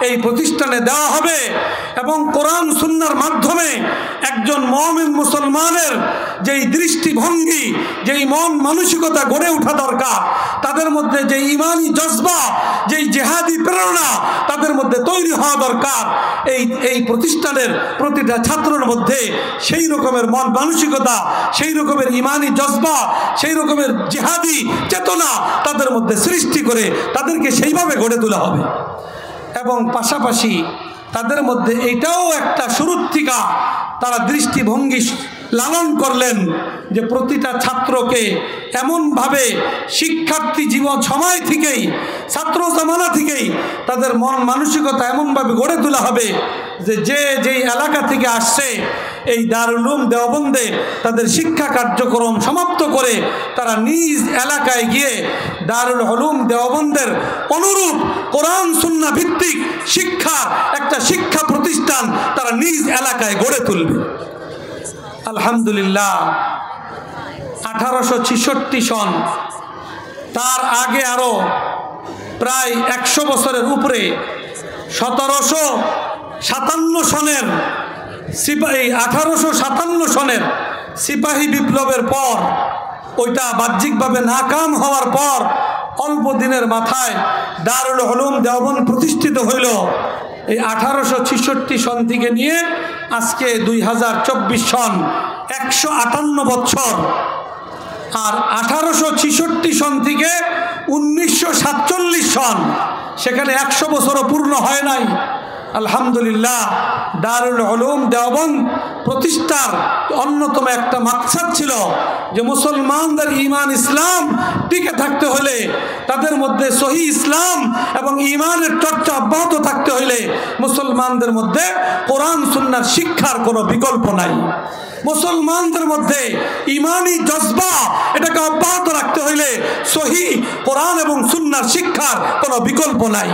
এই প্রতিষ্ঠানে দেওয়া হবে, এবং কোরআন সুন্নাহর মাধ্যমে একজন মুমিন মুসলমানের যেই দৃষ্টিভঙ্গি, যেই মন মানসিকতা গড়ে ওঠা দরকার, তাদের মধ্যে যে ঈমানি জজবা, যেই জিহাদি প্রেরণা তাদের মধ্যে তৈরি হওয়া দরকার, এই প্রতিষ্ঠানের প্রতিটা ছাত্রের মধ্যে সেই রকমের মন মানসিকতা, সেই রকমের ঈমানি জজবা, সেই রকমের জিহাদি চেতনা তাদের মধ্যে সৃষ্টি করে তাদেরকে সেইভাবে গড়ে তোলা হবে। এবং পাশাপাশি তাদের মধ্যে এটাও একটা শুরুর থেকে তারা দৃষ্টিভঙ্গি লালন করলেন যে প্রতিটা ছাত্রকে এমনভাবে শিক্ষার্থী জীবন সময় থেকেই, ছাত্র জামানা থেকেই তাদের মন মানসিকতা এমনভাবে গড়ে তোলা হবে যে যেই এলাকা থেকে আসছে এই দারুল উলুম দেওবন্দে তাদের শিক্ষা কার্যক্রম সমাপ্ত করে তারা নিজ এলাকায় গিয়ে দারুল উলুম দেওবন্দের অনুরূপ কোরআন সুন্নাহ ভিত্তিক শিক্ষা একটা শিক্ষা প্রতিষ্ঠান তারা নিজ এলাকায় গড়ে তুলবে। আলহামদুলিল্লাহ 1866 সন, তার আগে আরো প্রায় 100 বছরের উপরে 1757 সনের সিপাহী 1857 সনের সিপাহী বিপ্লবের পর, ওইটা বাহ্যিকভাবে নাকাম হওয়ার পর অল্প দিনের মাথায় দারুল উলুম দেওবন্দ প্রতিষ্ঠিত হইল। এই 1866 সন থেকে নিয়ে আজকে 2024 সন, 158 বছর। আর 1866 সন থেকে 1947 সন, সেখানে 100 বছরও পূর্ণ হয় নাই। আলহামদুলিল্লাহ, দারুল উলুম দেওবন্দ প্রতিষ্ঠার অন্যতম একটা মাকসাদ ছিল যে মুসলমানদের ঈমান ইসলাম টিকে থাকতে হলে, তাদের মধ্যে সহি ইসলাম এবং ঈমানের চর্চা অব্যাহত থাকতে হলে মুসলমানদের মধ্যে কোরআন সুন্নাহর শিক্ষার কোনো বিকল্প নাই। মুসলমানদের মধ্যে ঈমানি জজবা এটাকে অব্যাহত রাখতে হইলে সহি কোরআন এবং সুন্নাহর শিক্ষার কোনো বিকল্প নাই।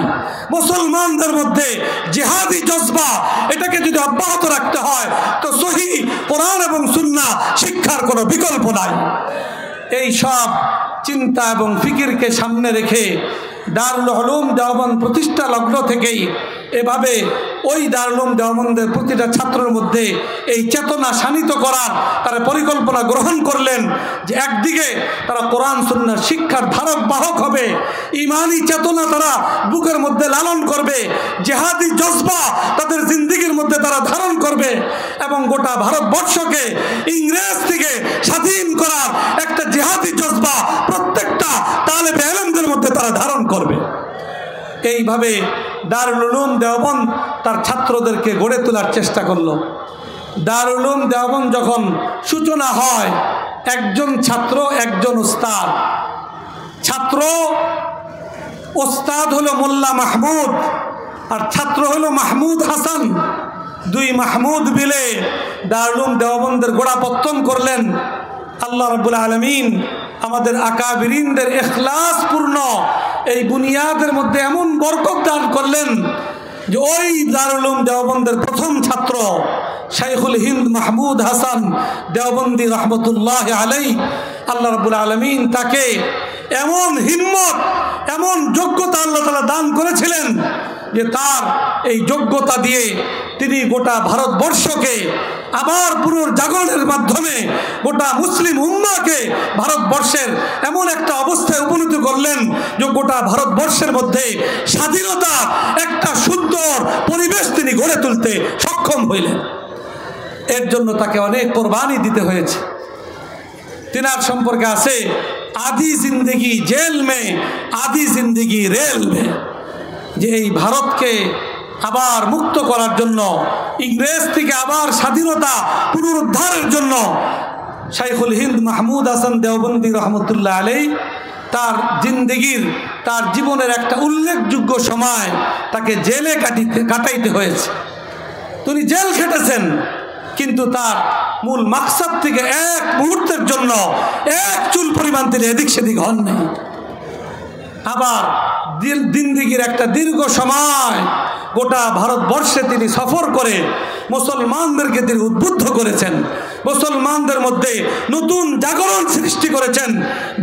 মুসলমানদের মধ্যে জিহাদি জজবা এটাকে যদি অব্যাহত রাখতে হয় তো সহি কোরআন এবং সুন্নাহ শিক্ষার কোনো বিকল্প নাই। এই সব চিন্তা এবং ফিকিরকে সামনে রেখে দারুল উলুম দেওবন্দ প্রতিষ্ঠা লগ্ন থেকেই এভাবে ওই দারুল উলুম দেওবন্দের প্রতিটা ছাত্রের মধ্যে এই চেতনা শানিত করার তারা পরিকল্পনা গ্রহণ করলেন যে একদিকে তারা কোরআন সুন্নাহর শিক্ষার ধারক বাহক হবে, ঈমানি চেতনা তারা বুকের মধ্যে লালন করবে, জিহাদি জজবা তাদের জিন্দেগির মধ্যে তারা ধারণ করবে, এবং গোটা ভারতবর্ষকে ইংরেজ থেকে স্বাধীন করার একটা জিহাদি জজবা প্রত্যেকটা তালেবে ইলমদের মধ্যে তারা ধারণ করবে। এইভাবে দারুল উলুম দেওবন্দ তার ছাত্রদেরকে গড়ে তোলার চেষ্টা করলো। দারুল উলুম দেওবন্দ যখন সূচনা হয়, একজন ছাত্র একজন উস্তাদ। ছাত্র ওস্তাদ হলো মোল্লা মাহমুদ আর ছাত্র হলো মাহমুদ হাসান। দুই মাহমুদ মিলে দারুল উলুম দেওবন্দের গোড়াপত্তন করলেন। আল্লাহ রাব্বুল আলামিন আমাদের আকাবিরিনদের ইখলাসপূর্ণ এই বুনিয়াদের মধ্যে এমন বরকত দান করলেন যে ওই দারুল উলুম দেওবন্দের প্রথম ছাত্র শাইখুল হিন্দ মাহমুদ হাসান দেওবন্দি রহমতুল্লাহ আলাইহি, আল্লাহ রাব্বুল আলামিন তাকে এমন হিম্মত, এমন যোগ্যতা আল্লাহ তাআলা দান করেছিলেন যে তার এই যোগ্যতা দিয়ে তিনি গোটা ভারতবর্ষকে আবার পুনর্জাগরণের মাধ্যমে গোটা মুসলিম উম্মাহকে ভারতবর্ষের এমন একটা অবস্থায় উপনীত করলেন যে গোটা ভারতবর্ষের মধ্যে স্বাধীনতা একটা সুন্দর পরিবেশ তিনি গড়ে তুলতে সক্ষম হইলেন। এর জন্য তাকে অনেক কোরবানি দিতে হয়েছে। তিনার সম্পর্কে আছে আধি জিন্দগি জেল মে আধি জিন্দগি রেল মে, যে এই ভারতকে আবার মুক্ত করার জন্য, ইংরেজ থেকে আবার স্বাধীনতা পুনরুদ্ধারের জন্য শাইখুল হিন্দ মাহমুদ হাসান দেওবন্দি রহমতুল্লাহ আলাইহি তার জিন্দগির, তার জীবনের একটা উল্লেখযোগ্য সময় তাকে জেলে কাটাইতে হয়েছে। তিনি জেল খেটেছেন, কিন্তু তার মূল মাকসাদ থেকে এক মুহূর্তের জন্য এক চুল পরিমাণ তিনি এদিক সেদিক হন নাই। আবার জিন্দেগির একটা দীর্ঘ সময় গোটা ভারতবর্ষে তিনি সফর করে মুসলমানদেরকে তিনি উদ্বুদ্ধ করেছেন, মুসলমানদের মধ্যে নতুন জাগরণ সৃষ্টি করেছেন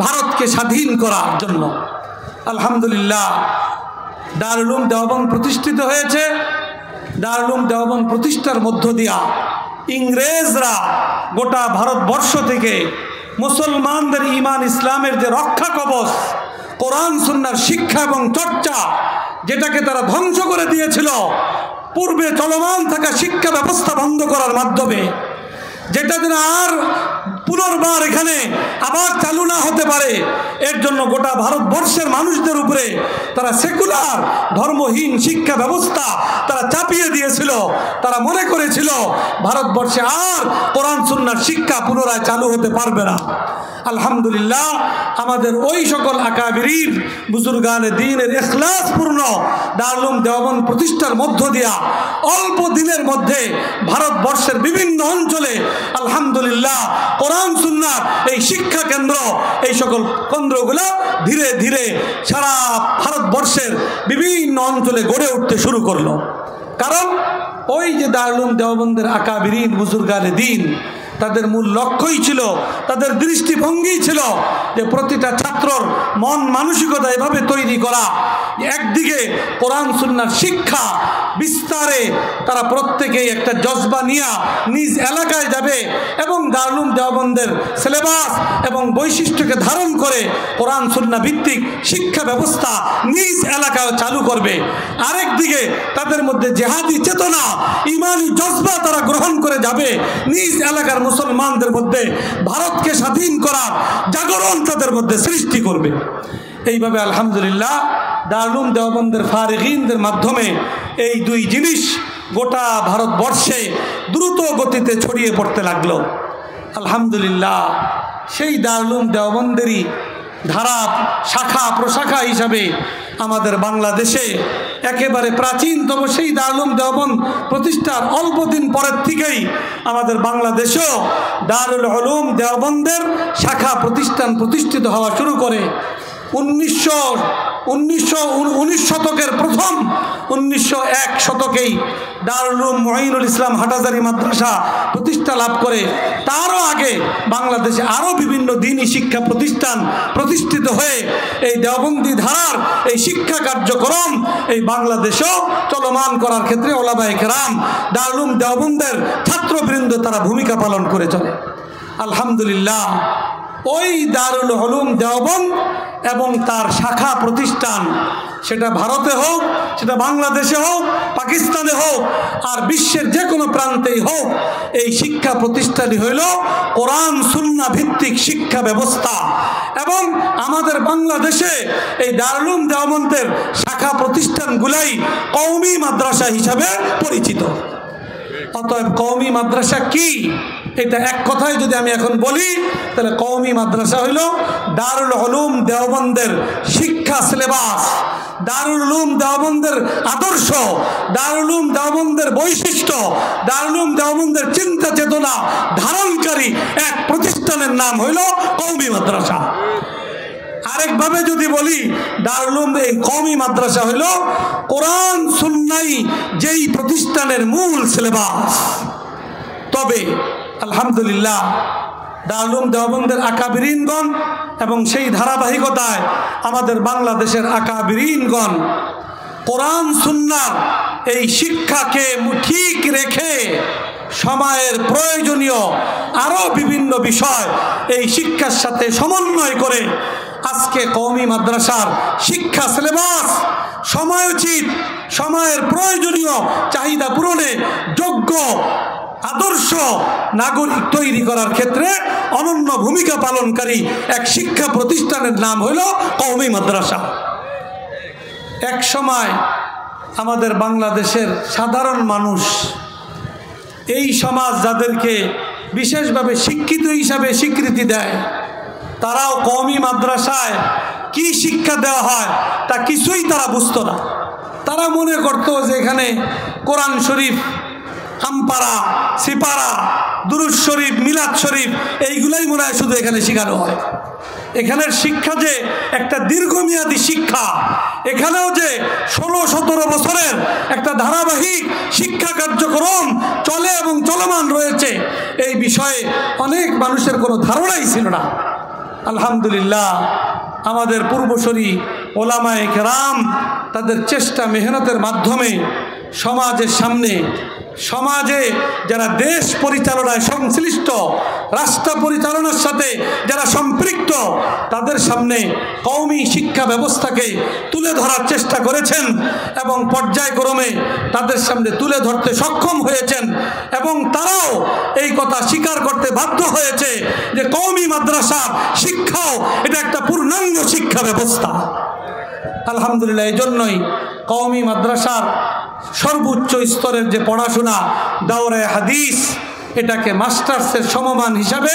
ভারতকে স্বাধীন করার জন্য। আলহামদুলিল্লাহ, দারুল উলুম দেওবন্দ প্রতিষ্ঠিত হয়েছে। দারুল উলুম দেওবন্দ প্রতিষ্ঠার মধ্য দিয়া ইংরেজরা গোটা ভারতবর্ষ থেকে মুসলমানদের ঈমান ইসলামের যে রক্ষা কবচ কোরআন সুন্নাহর শিক্ষা এবং চর্চা, যেটাকে তারা ধ্বংস করে দিয়েছিল পূর্বে চলমান থাকা শিক্ষা ব্যবস্থা বন্ধ করার মাধ্যমে, যেটা যেন আর পুনর্বার এখানে আবার চালু না হতে পারে, এর জন্য গোটা ভারতবর্ষের মানুষদের উপরে তারা সেকুলার ধর্মহীন শিক্ষা ব্যবস্থা তারা চাপিয়ে দিয়েছিল। তারা মনে করেছিল ভারতবর্ষে আর কোরআন সুন্নাহর শিক্ষা পুনরায় চালু হতে পারবে না। আলহামদুলিল্লাহ, আমাদের ওই সকল আকাবিরিন বুজুর্গানে দ্বীনের ইখলাসপূর্ণ দারুল উলুম দেওবন্দ প্রতিষ্ঠার মধ্য দিয়া অল্প দিনের মধ্যে ভারতবর্ষের বিভিন্ন অঞ্চলে আলহামদুলিল্লাহ কোরআন সুন্নাহর এই শিক্ষা কেন্দ্র, এই সকল কেন্দ্রগুলো ধীরে ধীরে সারা ভারতবর্ষের বিভিন্ন অঞ্চলে গড়ে উঠতে শুরু করলো। কারণ ওই যে দারুল উলুম দেওবন্দের আকাবিরিন বুজুর্গানে দ্বীন, তাদের মূল লক্ষ্যই ছিল, তাদের দৃষ্টিভঙ্গি ছিল যে প্রতিটা ছাত্রর মন মানসিকতা এভাবে তৈরি করা, একদিকে কোরআন সুন্নাহর শিক্ষা বিস্তারে তারা প্রত্যেকেই একটা জজবা নিয়ে নিজ এলাকায় যাবে এবং দারুল উলুম দেওবন্দের সিলেবাস এবং বৈশিষ্ট্যকে ধারণ করে কোরআন সুন্নাহ ভিত্তিক শিক্ষা ব্যবস্থা নিজ এলাকায় চালু করবে। আরেকদিকে তাদের মধ্যে জেহাদি চেতনা, ইমানি জজবা তারা গ্রহণ করে যাবে, নিজ এলাকার মুসলমানদের মধ্যে ভারতকে স্বাধীন করার জাগরণ তাদের মধ্যে সৃষ্টি করবে। এইভাবে আলহামদুলিল্লাহ দারুল উলুম দেওবন্দের ফারিগিনদের মাধ্যমে এই দুই জিনিস গোটা ভারতবর্ষে দ্রুত গতিতে ছড়িয়ে পড়তে লাগলো। আলহামদুলিল্লাহ, সেই দারুল উলুম দেওবন্দেরই ধারা শাখা প্রশাখা হিসাবে আমাদের বাংলাদেশে একেবারে প্রাচীনতম সেই দারুল উলুম দেওবন্দ প্রতিষ্ঠার অল্প দিন পরের থেকেই আমাদের বাংলাদেশেও দারুল উলুম দেওবন্দের শাখা প্রতিষ্ঠান প্রতিষ্ঠিত হওয়া শুরু করে। 19 শতকের প্রথম 1901 শতকেই দারুল উলুম মুঈনুল ইসলাম হাটাজারি মাদ্রাসা প্রতিষ্ঠা লাভ করে। তারও আগে বাংলাদেশে আরও বিভিন্ন দ্বীনি শিক্ষা প্রতিষ্ঠান প্রতিষ্ঠিত হয়ে এই দেওবন্দি ধারার এই শিক্ষা কার্যক্রম এই বাংলাদেশেও চলমান করার ক্ষেত্রে ওলামায়ে কেরাম দারুল উলুম দেওবন্দের ছাত্রবৃন্দ তারা ভূমিকা পালন করে চলে। আলহামদুলিল্লাহ, ওই দারুল উলুম দেওবন্দ এবং তার শাখা প্রতিষ্ঠান, সেটা ভারতে হোক, সেটা বাংলাদেশে হোক, পাকিস্তানে হোক, আর বিশ্বের যে কোনো প্রান্তেই হোক, এই শিক্ষা প্রতিষ্ঠানই হইল কোরআন সুন্নাহ ভিত্তিক শিক্ষা ব্যবস্থা। এবং আমাদের বাংলাদেশে এই দারুল উলুম দেওবন্দের শাখা প্রতিষ্ঠানগুলাই কওমি মাদ্রাসা হিসাবে পরিচিত। অতএব কওমি মাদ্রাসা কি, এটা এক কথায় যদি আমি এখন বলি তাহলে কওমি মাদ্রাসা হইল দারুল উলুম দেওবন্দের শিক্ষা সিলেবাস, দারুল উলুম দেওবন্দের আদর্শ, দারুল উলুম দেওবন্দের বৈশিষ্ট্য, দারুল উলুম দেওবন্দের চিন্তা চেতনা ধারণকারী এক প্রতিষ্ঠানের নাম হইল কওমি মাদ্রাসা। আরেকভাবে যদি বলি, দারুল উলুম এই কওমি মাদ্রাসা হইল কোরআন সুন্নাহ যেই প্রতিষ্ঠানের মূল সিলেবাস। তবে আলহামদুলিল্লাহ দারুল উলুম দেওবন্দের আকাবিরিনগণ এবং সেই ধারাবাহিকতায় আমাদের বাংলাদেশের আকাবিরিনগণ কোরআন সুন্নাহর এই শিক্ষাকে ঠিক রেখে সময়ের প্রয়োজনীয় আরও বিভিন্ন বিষয় এই শিক্ষার সাথে সমন্বয় করে আজকে কওমি মাদ্রাসার শিক্ষা সিলেবাস সময়োচিত, সময়ের প্রয়োজনীয় চাহিদা পূরণে যোগ্য আদর্শ নাগরিক তৈরি করার ক্ষেত্রে অনন্য ভূমিকা পালনকারী এক শিক্ষা প্রতিষ্ঠানের নাম হইল কওমি মাদ্রাসা। এক সময় আমাদের বাংলাদেশের সাধারণ মানুষ, এই সমাজ যাদেরকে বিশেষভাবে শিক্ষিত হিসাবে স্বীকৃতি দেয়, তারাও কওমি মাদ্রাসায় কি শিক্ষা দেওয়া হয় তা কিছুই তারা বুঝতো না। তারা মনে করত যে এখানে কোরআন শরীফ, আমপারা, সিপারা, দুরুদ শরীফ, মিলাদ শরীফ এইগুলাই মনে হয় শুধু এখানে শেখানো হয়। এখানের শিক্ষা যে একটা দীর্ঘমেয়াদী শিক্ষা, এখানেও যে 16-17 বছরের একটা ধারাবাহিক শিক্ষা কার্যক্রম চলে এবং চলমান রয়েছে, এই বিষয়ে অনেক মানুষের কোনো ধারণাই ছিল না। আলহামদুলিল্লাহ আমাদের পূর্বসূরি ওলামায়ে কেরাম তাদের চেষ্টা মেহনতের মাধ্যমে সমাজের সামনে, সমাজে যারা দেশ পরিচালনায় সংশ্লিষ্ট, রাষ্ট্র পরিচালনার সাথে যারা সম্পৃক্ত, তাদের সামনে কওমি শিক্ষা ব্যবস্থাকে তুলে ধরার চেষ্টা করেছেন এবং পর্যায়ক্রমে তাদের সামনে তুলে ধরতে সক্ষম হয়েছেন এবং তারাও এই কথা স্বীকার করতে বাধ্য হয়েছে যে কওমি মাদ্রাসা শিক্ষাও এটা একটা পূর্ণাঙ্গ শিক্ষা ব্যবস্থা। আলহামদুলিল্লাহ এই জন্যই কওমি মাদ্রাসার সর্বোচ্চ স্তরের যে পড়াশোনা দাওরায়ে হাদিস, এটাকে মাস্টার্সের সমমান হিসাবে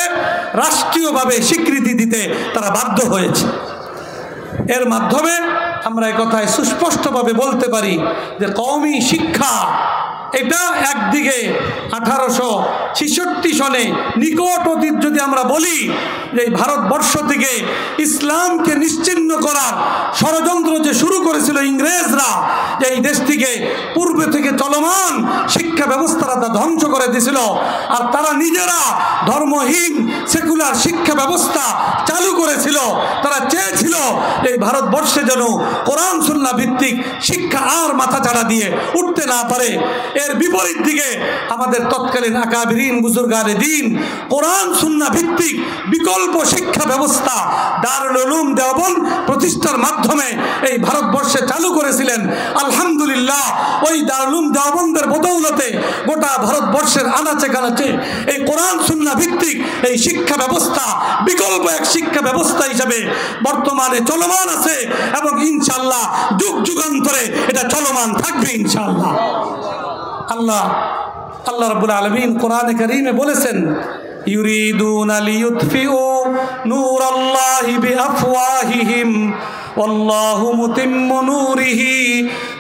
রাষ্ট্রীয়ভাবে স্বীকৃতি দিতে তারা বাধ্য হয়েছে। এর মাধ্যমে আমরা এই কথায় সুস্পষ্টভাবে বলতে পারি যে কওমি শিক্ষা এটা একদিকে 1866 সনে নিকট অতীত যদি আমরা বলি যে ভারতবর্ষ থেকে ইসলামকে নিশ্চিহ্ন করার ষড়যন্ত্র যে শুরু করেছিল ইংরেজরা, যে এই দেশ থেকে পূর্বে থেকে চলমান শিক্ষা ব্যবস্থাটা তা ধ্বংস করে দিয়েছিল, আর তারা নিজেরা ধর্মহীন সেকুলার শিক্ষা ব্যবস্থা চালু করেছিল। তারা চেয়েছিল এই ভারতবর্ষে যেন কোরআন সুন্নাহ ভিত্তিক শিক্ষা আর মাথা চাড়া দিয়ে উঠতে না পারে। এর বিপরীত দিকে আমাদের তৎকালীন আকাবিরিন বুজুর্গানে দ্বীন কোরআন সুন্নাহ ভিত্তিক বিকল্প শিক্ষা ব্যবস্থা দারুল উলুম দেওবন্দ প্রতিষ্ঠার মাধ্যমে এই ভারতবর্ষে চালু করেছিলেন। আলহামদুলিল্লাহ ওই দারুল উলুম দেওবন্দের বদৌলতে গোটা ভারতবর্ষের আনাচে কানাচে এই কোরআন সুন্নাহ ভিত্তিক এই শিক্ষা ব্যবস্থা বিকল্প এক শিক্ষা ব্যবস্থা হিসাবে বর্তমানে চলমান আছে এবং ইনশাআল্লাহ যুগ যুগান্তরে এটা চলমান থাকবে ইনশাআল্লাহ। আল্লাহ রাব্বুল আলামিন কোরআনে কারীমে বলেছেন, ইউরিদুনা লিইউতফিউ নূরাল্লাহি বিআফওয়াহিহিম ওয়াল্লাহু মুতিম্মু নূরিহি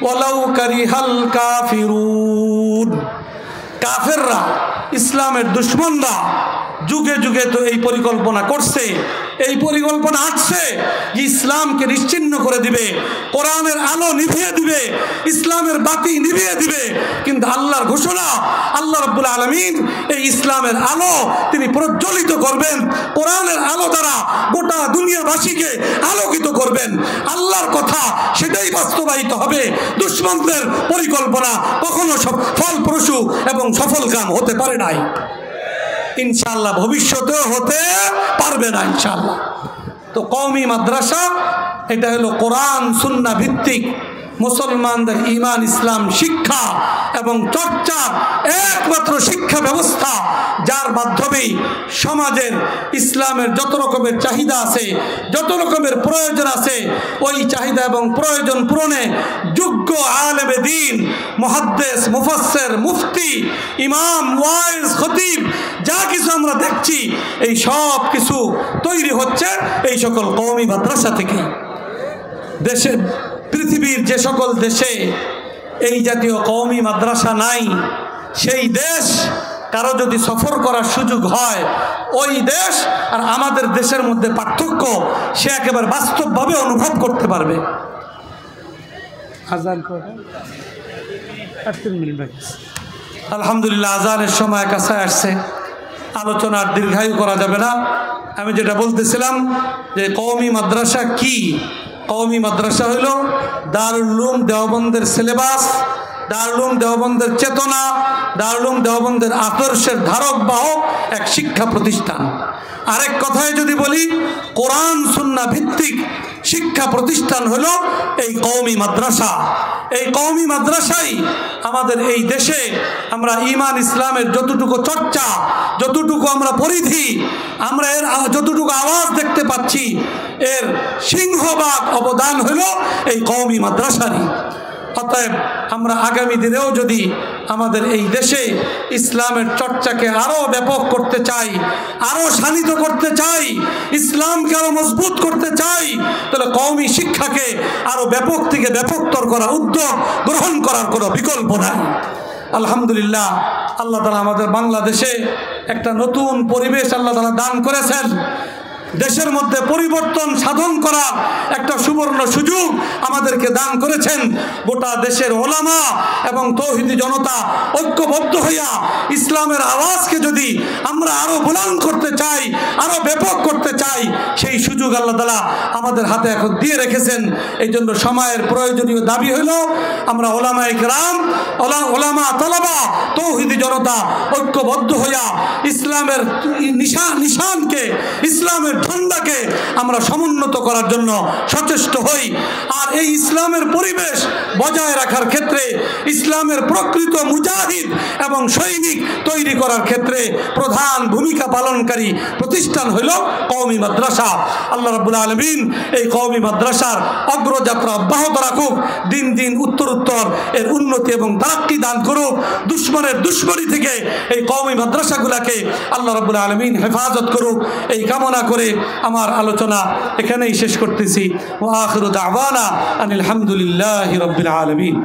ওয়ালাউ কারিহাল কাফিরুন। কাফেররা, ইসলামের দুশমনরা যুগে যুগে তো এই পরিকল্পনা করছে, এই পরিকল্পনা আসছে যে ইসলামকে নিশ্চিহ্ন করে দিবে, কোরআনের আলো নিভিয়ে দিবে, ইসলামের বাতি নিভিয়ে দিবে। কিন্তু আল্লাহর ঘোষণা, আল্লাহ রাব্বুল আলামিন এই ইসলামের আলো তিনি প্রজ্বলিত করবেন, কোরআনের আলো দ্বারা গোটা দুনিয়াবাসীকে আলোকিত করবেন। আল্লাহর কথা সেটাই বাস্তবায়িত হবে। দুশমনদের পরিকল্পনা কখনো ফলপ্রসূ এবং সফলকাম হতে পারে নাই, ইনশাআল্লাহ ভবিষ্যতেও হতে পারবে না ইনশাআল্লাহ। তো কওমি মাদ্রাসা এটা হলো কোরআন সুন্নাহ ভিত্তিক মুসলমানদের ঈমান ইসলাম শিক্ষা এবং চর্চার একমাত্র শিক্ষা ব্যবস্থা, যার মাধ্যমেই সমাজের ইসলামের যত রকমের চাহিদা আছে, যত রকমের প্রয়োজন আছে, ওই চাহিদা এবং প্রয়োজন পূরণে যোগ্য আলেমে দ্বীন, মুহাদ্দিস, মুফাসসির, মুফতি, ইমাম, ওয়াইজ, খতিব যা কিছু আমরা দেখছি এই সব কিছু তৈরি হচ্ছে এই সকল কওমি মাদ্রাসা থেকে। দেশের পৃথিবীর যে সকল দেশে এই জাতীয় কওমি মাদ্রাসা নাই, সেই দেশ কারো যদি সফর করার সুযোগ হয়, ওই দেশ আর আমাদের দেশের মধ্যে পার্থক্য সে একেবারে বাস্তবভাবে অনুভব করতে পারবে। আলহামদুলিল্লাহ, আজানের সময় কাছে আসছে, আলোচনার দীর্ঘায়ু করা যাবে না। আমি যেটা বলতেছিলাম যে কওমি মাদ্রাসা কি, কওমি মাদ্রাসা হইল দারুল উলুম দেওবন্দের সিলেবাস, দারুল উলুম দেওবন্দের চেতনা, দারুল উলুম দেওবন্দের আদর্শের ধারক বাহক এক শিক্ষা প্রতিষ্ঠান। আরেক কথায় যদি বলি, কোরআন সুন্নাহ ভিত্তিক শিক্ষা প্রতিষ্ঠান হলো এই কওমি মাদ্রাসা। এই কওমি মাদ্রাসাই আমাদের এই দেশে আমরা ঈমান ইসলামের যতটুকু চর্চা, যতটুকু আমরা পরিধি, আমরা এর যতটুকু আওয়াজ দেখতে পাচ্ছি, এর সিংহভাগ অবদান হলো এই কওমি মাদ্রাসারই। অতএব আমরা আগামী দিনেও যদি আমাদের এই দেশে ইসলামের চর্চাকে আরও ব্যাপক করতে চাই, আরও শানিত করতে চাই, ইসলামকে আরও মজবুত করতে চাই, তাহলে কওমি শিক্ষাকে আরও ব্যাপক থেকে ব্যাপকতর করা উদ্যোগ গ্রহণ করার কোনো বিকল্প নাই। আলহামদুলিল্লাহ, আল্লাহ তাআলা আমাদের বাংলাদেশে একটা নতুন পরিবেশ আল্লাহ তাআলা দান করেছেন। দেশের মধ্যে পরিবর্তন সাধন করা একটা সুবর্ণ সুযোগ আমাদেরকে দান করেছেন। গোটা দেশের ওলামা এবং তৌহিদি জনতা ঐক্যবদ্ধ হইয়া ইসলামের আওয়াজকে যদি আমরা আরো বুলন্দ করতে চাই, আরো ব্যাপক করতে চাই, সেই সুযোগ আল্লাহ তাআলা আমাদের হাতে এখন দিয়ে রেখেছেন। এই জন্য সময়ের প্রয়োজনীয় দাবি হইল আমরা ওলামায়ে কেরাম, ওলামা তালাবা, তৌহিদি জনতা ঐক্যবদ্ধ হইয়া ইসলামের নিশানকে, ইসলামের ঝান্ডাকে আমরা সমুন্নত করার জন্য সচেষ্ট হই। আর এই ইসলামের পরিবেশ বজায় রাখার ক্ষেত্রে, ইসলামের প্রকৃত মুজাহিদ এবং সৈনিক তৈরি করার ক্ষেত্রে প্রধান ভূমিকা পালনকারী প্রতিষ্ঠান হইল কওমি মাদ্রাসা। আল্লাহ রাব্বুল আলামিন এই কওমি মাদ্রাসার অগ্রযাত্রা অব্যাহত রাখুক, দিন দিন উত্তরোত্তর এর উন্নতি এবং তারাক্কি দান করুক। দুশ্মনের দুশ্মনী থেকে এই কওমি মাদ্রাসাগুলোকে আল্লাহ রাব্বুল আলামিন হেফাজত করুক, এই কামনা করে আমার আলোচনা এখানেই শেষ করতেছি। ওয়া আখিরু দাওয়ানা আনিল হামদুলিল্লাহি রাব্বিল আলামিন।